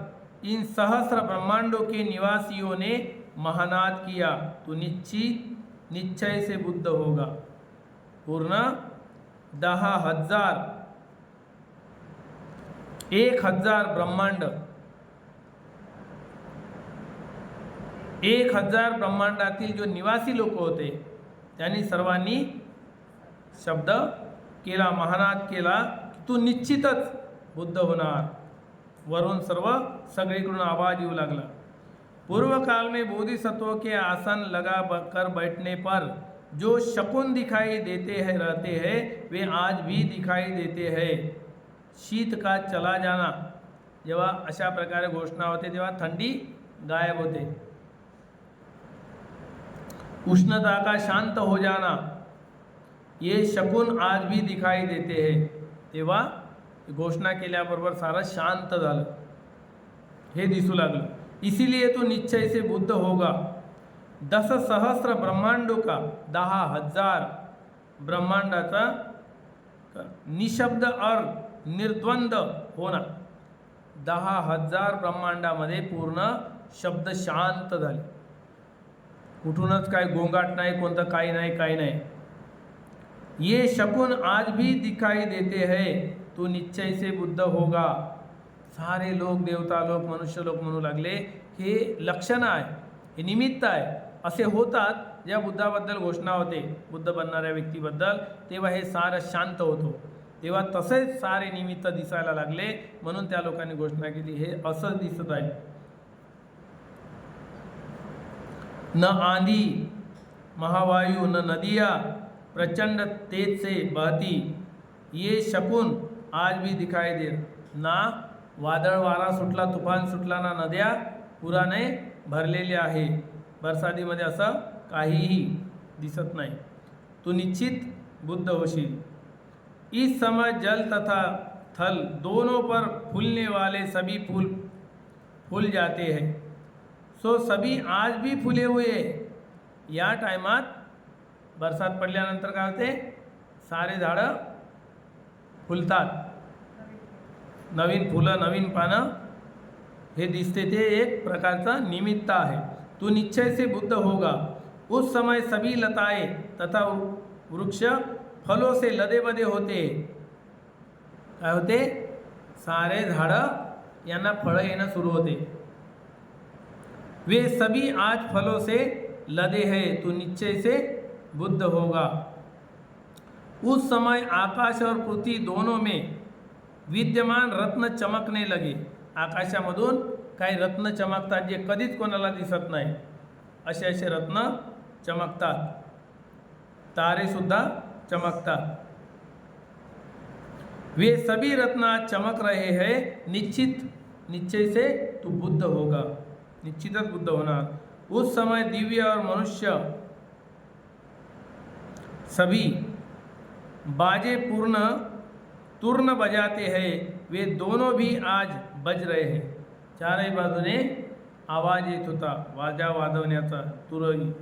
इन सहस्र ब्रह्मांडों के निवासियों ने महानाद किया. तू निश्चय से बुद्ध होगा. पूर्ण 10,000 1,000 ब्रह्मांड 1000 ब्रह्मांडातील जो निवासी लोक होते त्यांनी सर्वांनी शब्द केला, महानाद केला की तू निश्चितच बुद्ध होणार. वरून सगळीकडून आवाज येऊ लागला. पूर्व काल में बोधिसत्वों के आसन लगा कर बैठने पर जो शकुन दिखाई देते हैं रहते हैं वे आज भी दिखाई देते हैं. शीत का चला जाना, जेव्हा अशा प्रकारे घोषणा होते तेव्हा थंडी गायब होते. उष्णता का शांत हो जाना, ये शकुन आज भी दिखाई देते हैं. तेव्हा घोषणा केल्याबरोबर सारं शांत झालं, हे दिसू लागलं. इसीलिए तो निश्चय से बुद्ध होगा. 10 सहस्र ब्रह्मांडों का 10,000 ब्रह्मांडाचा निशब्द और निर्द्वंद होना. 10,000 ब्रह्मांडामध्ये पूर्ण शब्द शांत झाले. कुठूनच काय गोंगाट नाही, कोणतं काही नाही. ये शकुन आज भी दिखाई देते हैं, तो निश्चय से बुद्ध होगा. सारे लोक, देवता लोक, मनुष्य लोक म्हणू लागले हे लक्षण आहे, हे निमित्त आहे. असे होतात जेव्हा बुद्धाबद्दल घोषणा होते, बुद्ध बनणाऱ्या व्यक्तीबद्दल, तेव्हा हे सारं शांत होतो. तेव्हा तसेच सारे निमित्त दिसायला लागले, म्हणून त्या लोकांनी घोषणा केली हे असं दिसत आहे. न आंधी महावायु न नदिया प्रचंड तेज से बहती, ये शकुन आज भी दिखाई दे. ना वादळ वारा सुटला, तुफान सुटला, ना नद्या पुराने भरलेले आहे. बरसातीमध्ये असं काहीही दिसत नाही. तू निश्चित बुद्ध होशील. इस समय जल तथा थल दोनों पर फूलने वाले सभी फूल फूल जाते हैं. सो सभी आज भी फुले हुए. या टायमात बरसात पडल्यानंतर काय होते, सारे झाडं फुलतात, नवीन फुलं, नवीन पानं हे दिसते. ते एक प्रकारचा निमित्त आहे. तू निश्चय से बुद्ध होगा. उस समय सभी लताएं तथा वृक्ष फलों से लदे बदे होते. काय होते, सारे झाडं यांना फळं येणं सुरू होते. वे सभी आज फलों से लदे हैं, तू निश्चय से बुद्ध होगा. उस समय आकाश और पृथ्वी दोनों में विद्यमान रत्न चमकने लगे. आकाशामधून काही रत्न चमकतात जे कधीच कोणाला दिसत नाही, असे असे रत्न चमकतात. तारे सुद्धा चमकतात. वे सभी रत्न आज चमक रहे हैं. निश्चय से तू बुद्ध होगा, निश्चितच बुद्ध होणार. उस समय दिव्य और मनुष्य सभी बाजे तुर्ण बजाते हैं. वे दोनों भी आज बज रहे हैं. चारही बाजूने आवाज येत होता, वाजा वाजवण्याचा, तुरही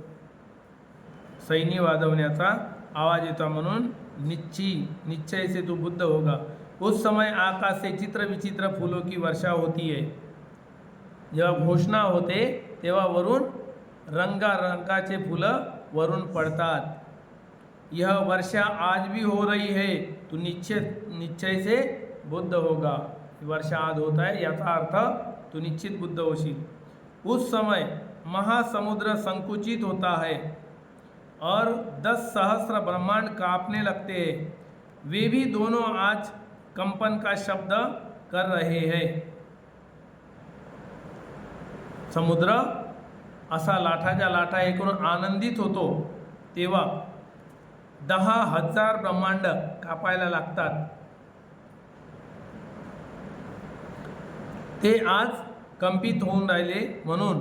सैनी वाजवण्याचा आवाज येता. म्हणून निश्चय से तू बुद्ध होगा. उस समय आकाश से चित्र विचित्र फूलों की वर्षा होती है. जेव्हा घोषणा होते तेव्हा वरून रंगारंगाचे फुलं वरून पडतात. यह वर्षा आज भी हो रही है, तू निश्चय से बुद्ध होगा. वर्षा आज होत आहे याचा अर्थ तू निश्चित बुद्ध होशील. उस समय महासमुद्र संकुचित होता है और 10 सहस्र ब्रह्मांड कांपने लगते हैं. वे भी दोनों आज कंपन का शब्द कर रहे हैं. समुद्र असा लाटाच्या लाटा हे करून आनंदित होतो तेव्हा 10,000 ब्रह्मांड कापायला लागतात. ते आज कंपित होऊन राहिले. म्हणून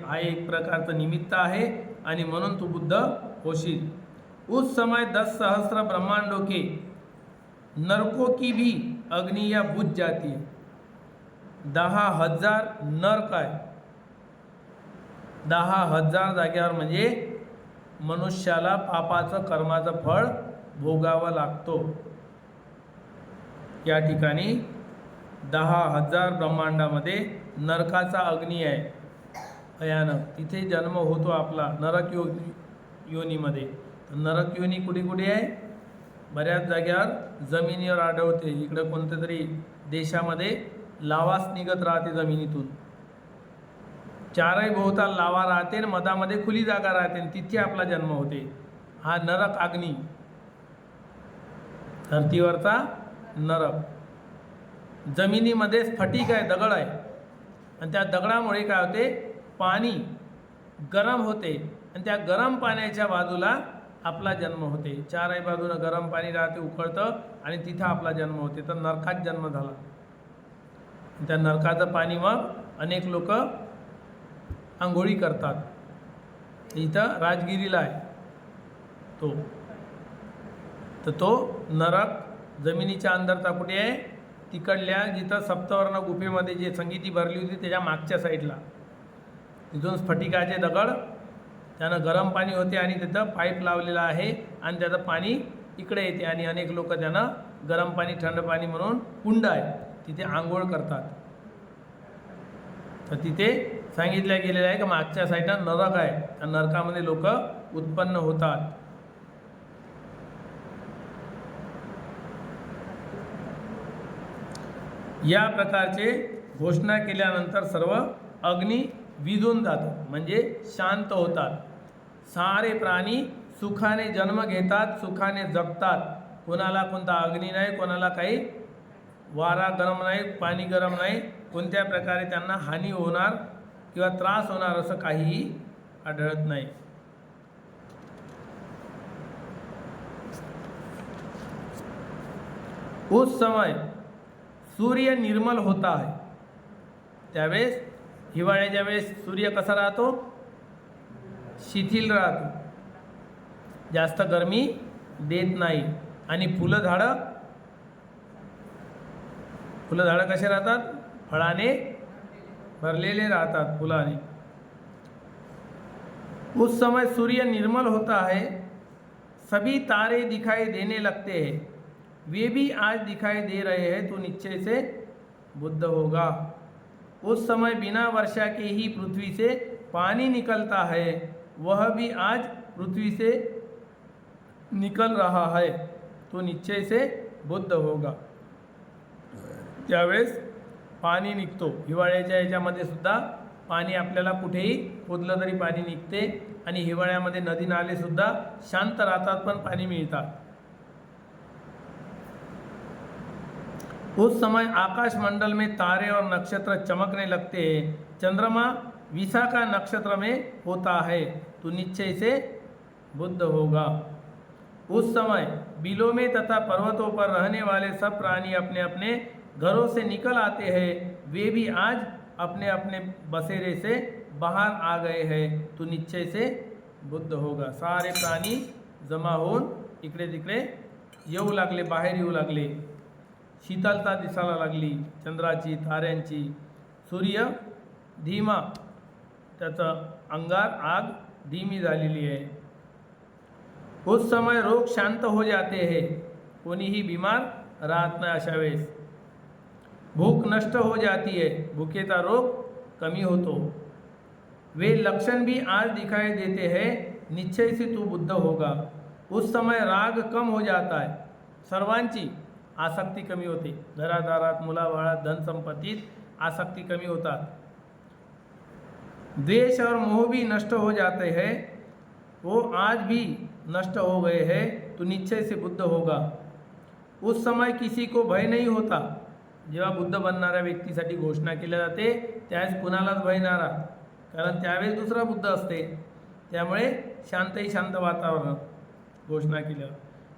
हा एक प्रकारचं निमित्त आहे आणि म्हणून तू बुद्ध होशील. उस समय 10 सहस्र ब्रह्मांडों के नरकों की भी अग्नियाँ बुझ जाती है. 10,000 नरक आहे. 10,000 जाग्यावर म्हणजे मनुष्याला पापाचं कर्माचं फळ भोगावं लागतो. या ठिकाणी 10,000 ब्रह्मांडामध्ये नरकाचा अग्नी आहे भयानक. तिथे जन्म होतो आपला नरक योनीमध्ये. नरक योनी कुठे कुठे आहे, बऱ्याच जाग्यावर जमिनीवर आढळते. इकडं कोणत्या तरी देशामध्ये लावाच निघत राहते जमिनीतून. चारही भोवताल लावा राहते आणि मधामध्ये खुली जागा राहते आणि तिथे आपला जन्म होते. हा नरक अग्नी, धरतीवरचा नरक. जमिनीमध्ये स्फटिक आहे, दगड आहे, आणि त्या दगडामुळे काय होते, पाणी गरम होते आणि त्या गरम पाण्याच्या बाजूला आपला जन्म होते. चारही बाजूनं गरम पाणी राहते, उकळतं, आणि तिथं आपला जन्म होते. तर नरकात जन्म झाला. त्या नरकाचं पाणी मग अनेक लोक आंघोळी करतात. इथं राजगिरीला आहे तो नरक जमिनीच्या अंदरचा कुठे आहे, तिकडल्या जिथं सप्तवर्ण गुफेमध्ये जे संगीती भरली होती त्याच्या मागच्या साईडला, तिथून स्फटिकाचे दगड, त्यानं गरम पाणी होते आणि तिथं पाईप लावलेला आहे आणि त्याचं पाणी इकडे येते आणि अनेक लोक त्यानं गरम पाणी थंड पाणी म्हणून कुंड आहे तिथे आंघोळ करतात. तर तिथे सांगितलं गेलेलं आहे की मागच्या साईडला नरक आहे, त्या नरकामध्ये लोक उत्पन्न होतात. या प्रकारचे घोषणा केल्यानंतर सर्व अग्नी विझून जातात, म्हणजे शांत होतात. सारे प्राणी सुखाने जन्म घेतात, सुखाने जगतात. कोणाला कोणता अग्नी नाही, कोणाला काही वारा गरम नाही, पाणी गरम नाही, कोणत्या प्रकारे त्यांना हानी होणार किंवा त्रास होणार असं काहीही आढळत नाही. उस समय सूर्य निर्मल होता है. त्यावेळेस हिवाळ्याच्या वेळेस सूर्य कसा राहतो, शिथिल राहतो, जास्त गरमी देत नाही. आणि फुलझाडं कसे राहतात, फळाने भरलेले राहतात, फुलाने. उस समय सूर्य निर्मल होता है, सभी तारे दिखाई देने लगते हैं, वे भी आज दिखाई दे रहे हैं, तो निश्चय से बुद्ध होगा. उस समय बिना वर्षा के ही पृथ्वी से पानी निकलता है, वह भी आज पृथ्वी से निकल रहा है, तो निश्चय से बुद्ध होगा. त्यावेळेस पाणी निघतो. हिवाळ्याच्या याच्यामध्ये सुद्धा पाणी आपल्याला कुठेही खोदलं तरी पाणी निघते आणि हिवाळ्यामध्ये नदी नाले सुद्धा शांत राहतात, पण पाणी मिळतात. उस समय आकाश मंडल में तारे और नक्षत्र चमकने लगते हैं, चंद्रमा विशाखा नक्षत्र में होता है, तो निश्चय से बुद्ध होगा. उस समय बिलों में तथा पर्वतों पर रहने वाले सब प्राणी अपने अपने घरों से निकल आते हैं, वे भी आज अपने अपने बसेरे से बाहर आ गए हैं, तो निश्चय से बुद्ध होगा. सारे प्राणी जमा होऊन इकडे तिकडे येऊ लागले, बाहेर येऊ लागले. शीतलता दिसायला लागली चंद्राची, ताऱ्यांची. सूर्य धीमा, त्याचं अंगार आग धीमी झालेली आहे. उस समय रोग शांत हो जाते हैं, कोणीही बीमार राहत नाही अशा वेळेस. भूख नष्ट हो जाती है, भूखेचा रोग कमी होतो. वे लक्षण भी आज दिखाई देते हैं, निश्चय से तू बुद्ध होगा. उस समय राग कम हो जाता है, सर्वांची आसक्ती कमी होते. घरादारात, मुलाबाळात, धनसंपत्तीत आसक्ती कमी होतात. द्वेष और मोह भी नष्ट हो जाते हैं, वो आज भी नष्ट हो गए हैं, तो निश्चय से बुद्ध होगा. उस समय किसी को भय नहीं होता. जेव्हा बुद्ध बनणाऱ्या व्यक्तीसाठी घोषणा केली जाते त्यावेळेस कुणालाच भय नाही राहत, कारण त्यावेळेस दुसरा बुद्ध असते. त्यामुळे शांतही शांत वातावरण घोषणा केलं.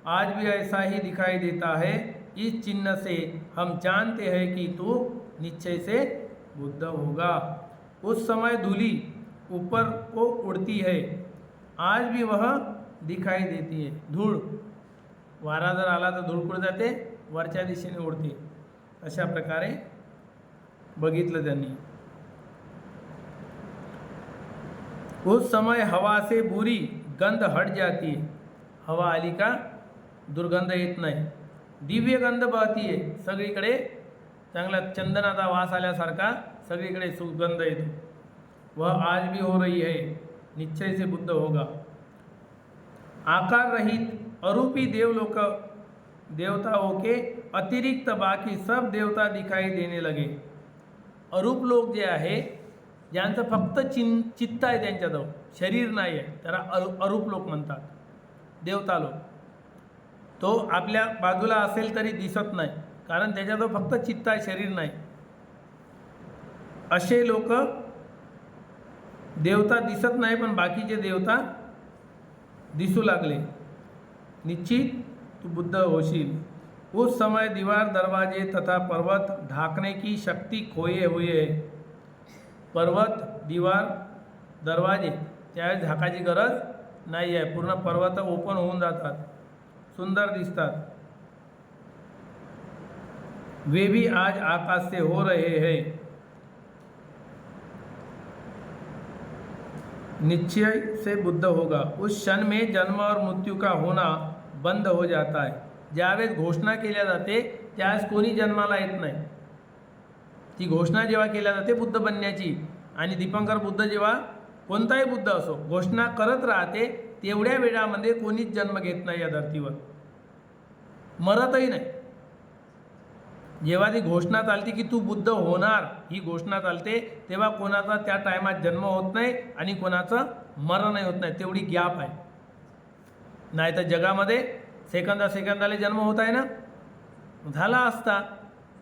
आज भी ऐसा ही दिखाई देता है, इस चिन्ह से हम जानते हैं कि तू निश्चय से बुद्ध होगा. उस समय धूली ऊपर को उड़ती है, आज भी वह दिखाई देती है. धूळ, वारा जर आला तर धूळ कुठे जाते, वरच्या दिशेने उडते. अशा प्रकारे बघितलं त्यांनी. उस समय हवा से बुरी गंध हट जाती है, हवा आली का दुर्गंध येत नाही. दिव्य गंध बहती है, सगळीकडे चांगला चंदनाचा वास आल्यासारखा सगळीकडे सुगंध येतो. वह आज भी हो रही है, निश्चय से बुद्ध होगा. आकार रहित अरूपी देवलोक देवताओं के अतिरिक्त बाकी सब देवता दिखाई देने लगे. अरूप लोक जे आहे ज्यांचं फक्त चित्त आहे त्यांच्याजवळ, शरीर नाही आहे, त्याला अरूप लोक म्हणतात, देवता लोक. तो आपल्या बाजूला असेल तरी दिसत नाही, कारण त्याच्याजवळ फक्त चित्त आहे, शरीर नाही. असे लोक देवता दिसत नाही, पण बाकीचे देवता दिसू लागले. निश्चित तू बुद्ध होशील. उस समय दीवार दरवाजे तथा पर्वत ढाकने की शक्ति खोए हुए है. पर्वत, दीवार, दरवाजे त्यावेळेस झाकायची गरज नाही आहे. पूर्ण पर्वत ओपन होऊन जातात, सुंदर दिसतात. वे भी आज आकाश से हो रहे हैं. निश्चय से बुद्ध होगा. उस क्षण में जन्म और मृत्यू का होना बंद हो जाता है. ज्यावेळेस घोषणा केल्या जाते त्यावेळेस कोणी जन्माला येत नाही. ती घोषणा जेव्हा केल्या जाते बुद्ध बनण्याची, आणि दीपंकर बुद्ध जेव्हा कोणताही बुद्ध असो घोषणा करत राहते, तेवढ्या वेळामध्ये कोणीच जन्म घेत नाही या धर्तीवर, मरतही नाही. जेव्हा ती घोषणा चालते की तू बुद्ध होणार, ही घोषणा चालते, तेव्हा कोणाचा त्या टायमात जन्म होत नाही आणि कोणाचं मरणही होत नाही. तेवढी गॅप आहे. नाही तर जगामध्ये सेकंदाला जन्म होत आहे ना, झाला असता,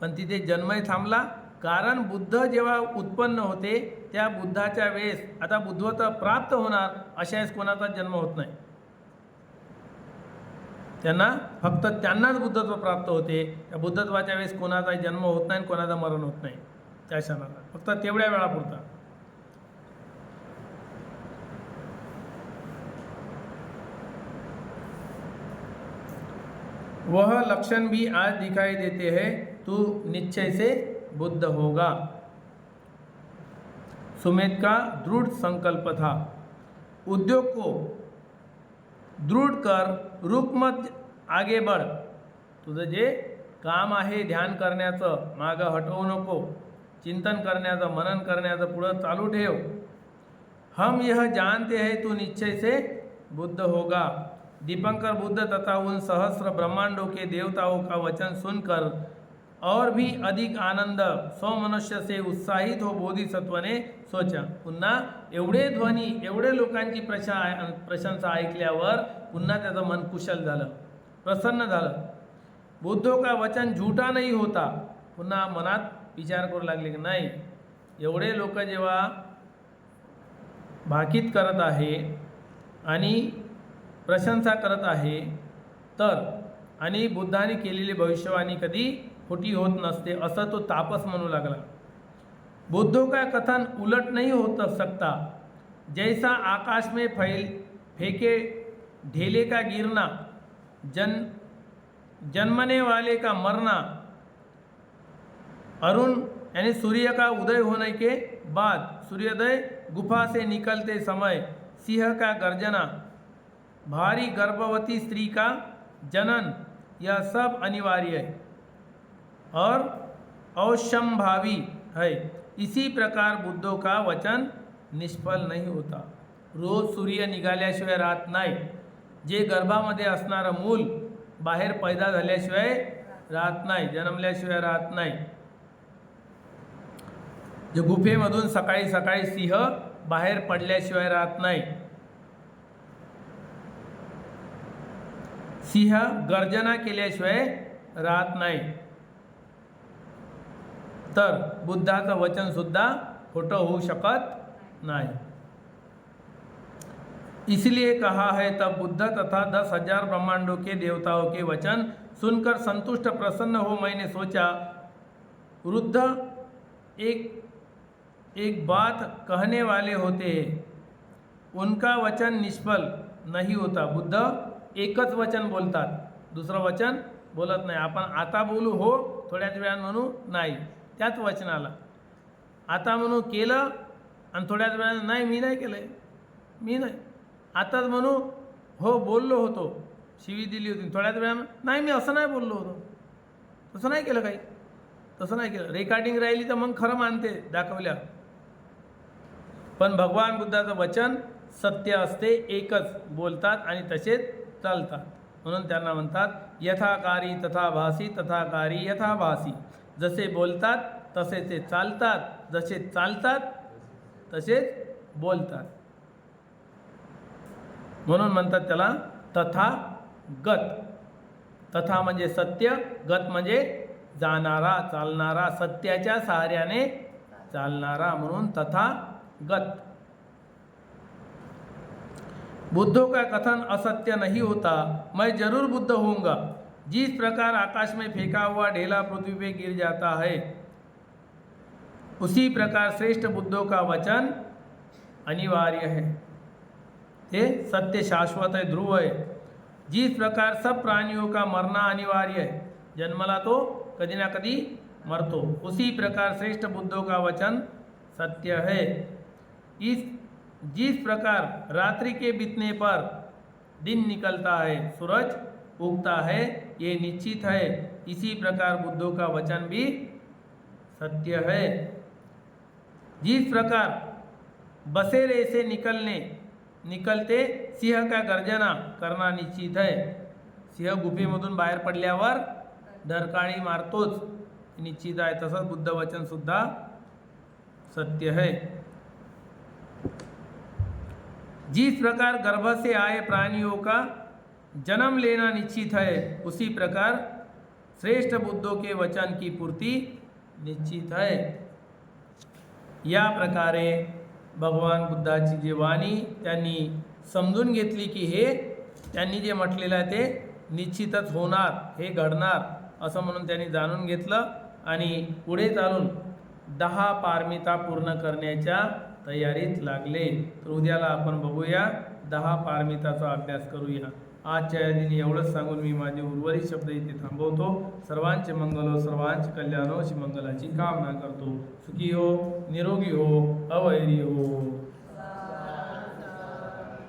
पण तिथे जन्मही थांबला. कारण बुद्ध जेव्हा उत्पन्न होते त्या बुद्धाच्या वेळेस, आता बुद्धत्व प्राप्त होणार अशा वेळेस कोणाचा जन्म होत नाही. त्यांना फक्त त्यांनाच बुद्धत्व प्राप्त होते. त्या बुद्धत्वाच्या वेळेस कोणाचाही जन्म होत नाही, कोणाचं मरण होत नाही त्या क्षणाला, फक्त तेवढ्या वेळापुरता. वह लक्षण भी आज दिखाई देते हैं. तू निश्चय से बुद्ध होगा. सुमेध का दृढ़ संकल्प था. उद्योग को दृढ़ कर, रुक मत, आगे बढ़. तुझं जे काम आहे ध्यान करण्याचं, मागं हटवू नको. चिंतन करण्याचं, मनन करण्याचं पुढं चालू ठेव. हम यह जानते हैं तू निश्चय से बुद्ध होगा. दीपंकर बुद्ध तथा उन सहस्र ब्रह्मांडों के देवताओं का वचन सुनकर और भी अधिक आनंद सौ मनुष्य से उत्साहित हो बोधिसत्व ने सोचा. पुन्हा एवढे ध्वनी, एवढे लोकांची प्रशंसा ऐकल्यावर पुन्हा त्याचं मन कुशल झालं, प्रसन्न झालं. बुद्धों का वचन झूठा नहीं होता. पुन्हा मनात विचार करू लागले की नाही, एवढे लोक जेव्हा भाकीत करत आहे आणि प्रशंसा करत आहे तर, आणि बुद्धाने केलेली भविष्यवाणी कधी खोटी होत नसते असं तो तापस म्हणू लागला. बुद्धों का कथन उलट नहीं हो सकता. जैसा आकाश में फेंके ढेले का गिरना, जन्मने वाले का मरना, अरुण यानी सूर्य का उदय होने के बाद सूर्योदय गुफा से निकलते समय सिंह का गर्जना, भारी गर्भवती स्त्री का जनन, यह सब अनिवार्य है और अवश्यंभावी है. इसी प्रकार बुद्धों का वचन निष्फल नहीं होता. रोज सूर्य निघाल्याशिवाय राहत नाही. जे गर्भामध्ये असणारं मूल बाहेर पैदा झाल्याशिवाय राहत नाही, जन्मल्याशिवाय राहत नाही. जे गुफेमधून सकाळी सकाळी सिंह बाहेर पडल्याशिवाय राहत नाही. सिंह गर्जना केल्याशिवाय राहत नाही. तर बुद्धाचं वचन सुद्धा खोटं होऊ शकत नाही. इसलिए कहा है तब बुद्ध तथा 10,000 ब्रह्मांडों के देवताओं के वचन सुनकर संतुष्ट प्रसन्न हो मैंने सोचा. वृद्ध एक बात कहने वाले होते हैं, उनका वचन निष्फल नहीं होता. बुद्ध एकच वचन बोलतात, दुसरं वचन बोलत नाही. आपण आता बोलू हो, थोड्याच वेळात म्हणू नाही, त्याच वचनाला. आता म्हणू केलं आणि थोड्याच वेळात नाही, मी नाही केलं आहे, मी नाही. आताच म्हणू हो बोललो होतो, शिवी दिली होती, थोड्याच वेळात नाही मी असं नाही बोललो होतो, तसं नाही केलं काही, तसं नाही केलं. रेकॉर्डिंग राहिली तर मग खरं मानते दाखवल्या. पण भगवान बुद्धाचं वचन सत्य असते, एकच बोलतात आणि तसेच चालतात. म्हणून त्यांना म्हणतात यथाकारी तथाभासी, तथाकारी यथाभासी. जसे बोलतात तसे ते चालतात, जसे चालतात तसेच बोलतात. म्हणून म्हणतात त्याला तथागत. तथा म्हणजे सत्य, गत म्हणजे जाणारा, चालणारा, सत्याच्या सहाऱ्याने चालणारा, म्हणून तथागत. बुद्धों का कथन असत्य नहीं होता, मैं जरूर बुद्ध होऊंगा. जिस प्रकार आकाश में फेंका हुआ ढेला पृथ्वी पे गिर जाता है, उसी प्रकार श्रेष्ठ बुद्धों का वचन अनिवार्य है. ये सत्य शाश्वत है, ध्रुव है. जिस प्रकार सब प्राणियों का मरना अनिवार्य है, जन्मला तो कधी ना कधी मरतो, उसी प्रकार श्रेष्ठ बुद्धों का वचन सत्य है. जिस प्रकार रात्रि के बीतने पर दिन निकलता है, सूरज उगता है, ये निश्चित है, इसी प्रकार बुद्धों का वचन भी सत्य है. जिस प्रकार बसेरे से निकलते सिंह का गर्जना करना निश्चित है, सिंह गुफेमधून बाहेर पडल्यावर डरकाळी मारतोच, निश्चित आहे, तसंच बुद्ध वचन सुद्धा सत्य है. जिस प्रकार गर्भ से आए प्राणियों का जन्म लेना निश्चित है, उसी प्रकार श्रेष्ठ बुद्धों के वचन की पूर्ति निश्चित है. या प्रकारे भगवान बुद्धाची जी वाणी त्यांनी समजून घेतली की हे त्यांनी जे म्हटलेलं आहे ते निश्चितच होणार, हे घडणार असं म्हणून त्यांनी जाणून घेतलं आणि पुढे चालून 10 पारमिता पूर्ण करण्याच्या तयारीत लागले. तर उद्याला आपण बघूया 10 पारमिताचा अभ्यास करूया. आजच्या या दिनी एवढंच सांगून मी माझे उर्वरित शब्द इथे थांबवतो. सर्वांचे मंगल हो, सर्वांचे कल्याण हो, अशी मंगलाची कामना करतो. सुखी हो, निरोगी हो, अवैरी हो.